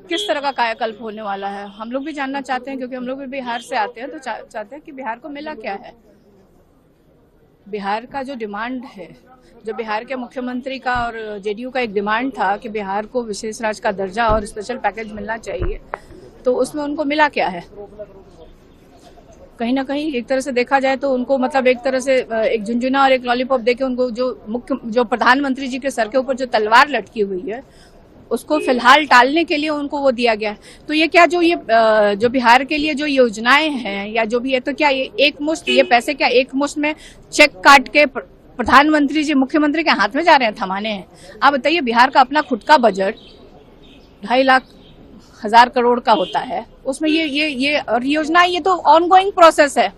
किस तरह का कायाकल्प होने वाला है हम लोग भी जानना चाहते हैं, क्योंकि हम लोग भी बिहार से आते हैं तो चाहते हैं कि बिहार को मिला क्या है। बिहार का जो डिमांड है, जो बिहार के मुख्यमंत्री का और जेडीयू का एक डिमांड था कि बिहार को विशेष राज्य का दर्जा और स्पेशल पैकेज मिलना चाहिए, तो उसमें उनको मिला क्या है। कहीं ना कहीं एक तरह से देखा जाए तो उनको मतलब एक तरह से एक झुंझुना और एक लॉलीपॉप देके उनको जो प्रधानमंत्री जी के सर के ऊपर जो तलवार लटकी हुई है उसको फिलहाल टालने के लिए उनको वो दिया गया है। तो ये क्या जो बिहार के लिए जो योजनाएं हैं या जो भी है, तो क्या ये एक मुश्त ये पैसे क्या एक मुश्त में चेक काट के प्रधानमंत्री जी मुख्यमंत्री के हाथ में जा रहे हैं, थमाने हैं। आप बताइए, बिहार का अपना खुद का बजट 2,50,000 करोड़ का होता है, उसमें ये और योजनाएं ये तो ऑनगोइंग प्रोसेस है।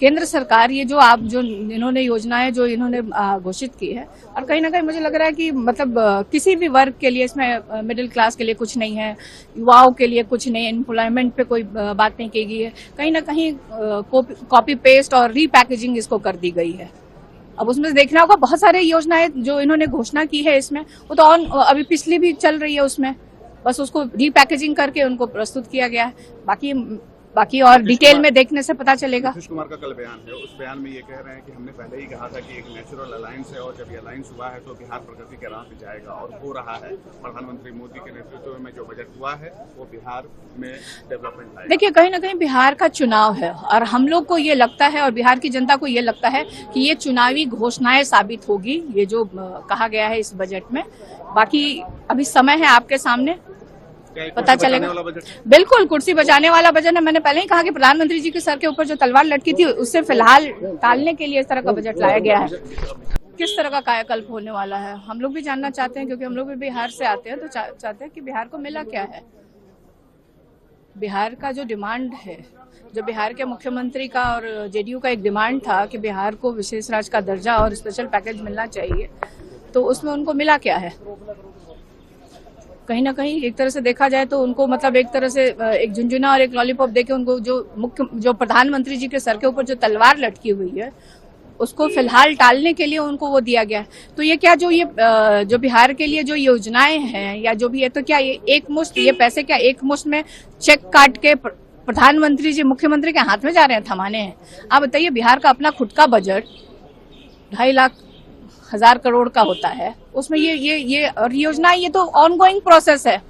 केंद्र सरकार ये जो इन्होंने योजनाएं जो इन्होंने घोषित की है, और कहीं ना कहीं मुझे लग रहा है कि मतलब किसी भी वर्ग के लिए इसमें मिडिल क्लास के लिए कुछ नहीं है, युवाओं के लिए कुछ नहीं, एम्प्लॉयमेंट पे कोई बात नहीं की गई है। कहीं ना कहीं कॉपी पेस्ट और रीपैकेजिंग इसको कर दी गई है। अब उसमें देखना होगा, बहुत सारे योजनाएं जो इन्होंने घोषणा की है इसमें, वो तो अभी पिछली भी चल रही है, उसमें बस उसको रीपैकेजिंग करके उनको प्रस्तुत किया गया है। बाकी और डिटेल में देखने से पता चलेगा। नीतीश कुमार का कल बयान है, उस बयान में ये कह रहे हैं कि हमने पहले ही कहा था कि एक नेचुरल अलायंस है और जब ये अलायंस हुआ है तो बिहार प्रगति के राह पे जाएगा, और हो रहा है। प्रधानमंत्री मोदी के नेतृत्व में जो बजट हुआ है वो बिहार में डेवलपमेंट आएगा। देखिए, कहीं ना कहीं बिहार का चुनाव है और हम लोग को ये लगता है और बिहार की जनता को ये लगता है कि ये चुनावी घोषणाएं साबित होगी, ये जो कहा गया है इस बजट में। बाकी अभी समय है आपके सामने, पता चलेगा। बिल्कुल कुर्सी बचाने वाला बजट है। मैंने पहले ही कहा कि प्रधानमंत्री जी के सर के ऊपर जो तलवार लटकी थी उससे फिलहाल टालने के लिए इस तरह का बजट लाया गया है। किस तरह का कायाकल्प होने वाला है हम लोग भी जानना चाहते हैं, क्योंकि हम लोग भी बिहार से आते हैं तो चाहते हैं कि बिहार को मिला क्या है। बिहार का जो डिमांड है, जो बिहार के मुख्यमंत्री का और जेडीयू का एक डिमांड था कि बिहार को विशेष राज्य का दर्जा और स्पेशल पैकेज मिलना चाहिए, तो उसमें उनको मिला क्या है। कहीं ना कहीं एक तरह से देखा जाए तो उनको मतलब एक तरह से एक झुंझुना और एक लॉलीपॉप देके उनको जो प्रधानमंत्री जी के सर के ऊपर जो तलवार लटकी हुई है उसको फिलहाल टालने के लिए उनको वो दिया गया है। तो ये क्या जो बिहार के लिए जो योजनाएं हैं या जो भी है, तो क्या ये एक मुश्त ये पैसे क्या एक मुश्त में चेक काट के प्रधानमंत्री जी मुख्यमंत्री के हाथ में जा रहे हैं, थमाने हैं। आप बताइए, बिहार का अपना खुद का बजट 2,50,000 करोड़ का होता है, उसमें ये और योजनाएं ये तो ऑनगोइंग प्रोसेस है।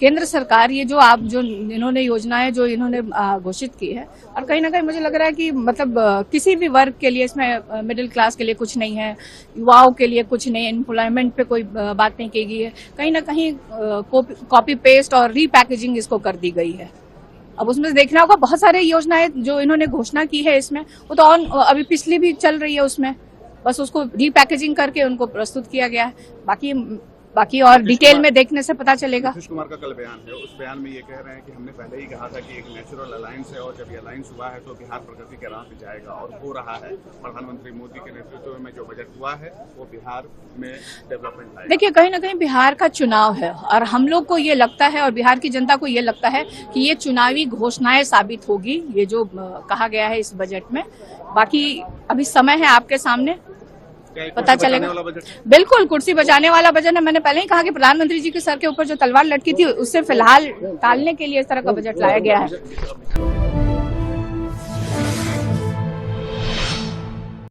केंद्र सरकार ये जो इन्होंने योजनाएं जो इन्होंने घोषित की है, और कहीं ना कहीं मुझे लग रहा है कि मतलब किसी भी वर्ग के लिए इसमें मिडिल क्लास के लिए कुछ नहीं है, युवाओं के लिए कुछ नहीं, एम्प्लॉयमेंट पे कोई बात नहीं की गई है। कहीं ना कहीं कॉपी पेस्ट और रीपैकेजिंग इसको कर दी गई है। अब उसमें देखना होगा, बहुत सारे योजनाएं जो इन्होंने घोषणा की है इसमें, वो तो अभी पिछली भी चल रही है, उसमें बस उसको रीपैकेजिंग करके उनको प्रस्तुत किया गया है। बाकी और डिटेल में देखने से पता चलेगा। नीतीश कुमार का कल बयान है, उस बयान में ये कह रहे हैं कि हमने पहले ही कहा था कि एक नेचुरल अलायंस है और जब ये अलायंस हुआ है तो बिहार प्रगति के राह पे जाएगा, और हो रहा है। प्रधानमंत्री मोदी के नेतृत्व में जो बजट हुआ है वो बिहार में डेवलपमेंट आएगा। देखिए, कहीं ना कहीं बिहार का चुनाव है और हम लोग को ये लगता है और बिहार की जनता को ये लगता है कि ये चुनावी घोषणाएं साबित होगी, ये जो कहा गया है इस बजट में। बाकी अभी समय है आपके सामने, पता चलेगा। बिल्कुल कुर्सी बचाने वाला बजट है। मैंने पहले ही कहा कि प्रधानमंत्री जी के सर के ऊपर जो तलवार लटकी थी उससे फिलहाल टालने के लिए इस तरह का बजट लाया गया है।